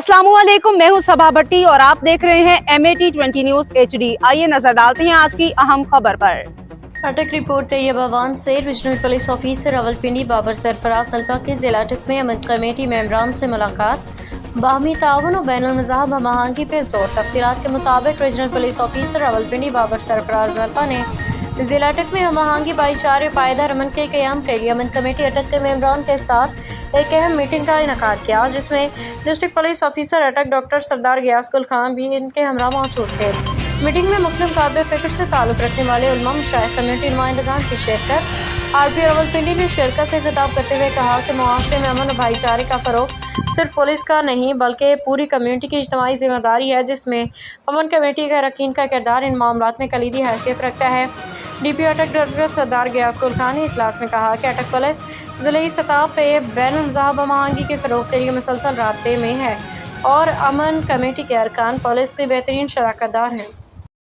अस्सलामुअलैकुम, मैं हूं सबा भट्टी और आप देख रहे हैं MAT20 न्यूज HD। आइए नजर डालते हैं आज की अहम खबर पर। अटक रिपोर्ट तैयबाबान से regional police officer Rawalpindi Babar Sarfraz Alpa की जिला अटक में अमन कमेटी मेंबरान से मुलाकात, बाहमी ताउन और बैनुल मज़ाहब हम आहंगी पे जोर। तफसीलात के मुताबिक regional police officer Rawalpindi Babar Sarfraz Alpa ने जिला अटक में हम आहंगी भाईचारे पायदार अमन के क़याम के लिए अमन कमेटी अटक के मेंबरान के साथ एक अहम मीटिंग का इनेकाद किया, जिसमें डिस्ट्रिक्ट पुलिस ऑफिसर अटक डॉक्टर सरदार गियास गुल खान भी इनके हमरा मौजूद थे। मीटिंग में मुख्तलिफ काबिल फ़िक्र से ताल्लुक़ रखने वाले उलमा, मशाइख, कम्युनिटी नुमाइंदगान की शिरकत। RP रावलपिंडी ने शिरकत से खिताब करते हुए कहा कि मुआशरे में अमन और भाईचारे का फ़रोग़ सिर्फ पुलिस का नहीं बल्कि पूरी कम्युनिटी की इज्तिमाई ज़िम्मेदारी है, जिसमें अमन कमेटी के अरकान का किरदार इन मामलात में कलीदी हैसियत रखता है। DPO अटक डॉक्टर सरदार गियास गुल खान ने इजलास में कहा कि अटक पुलिस ज़िले सतह पे बैनुल मज़ाहब हम आहंगी के फ़रोग़ के लिए मुसलसल राब्ते में है और अमन कमेटी के अरकान पुलिस के बेहतरीन शराकतदार हैं।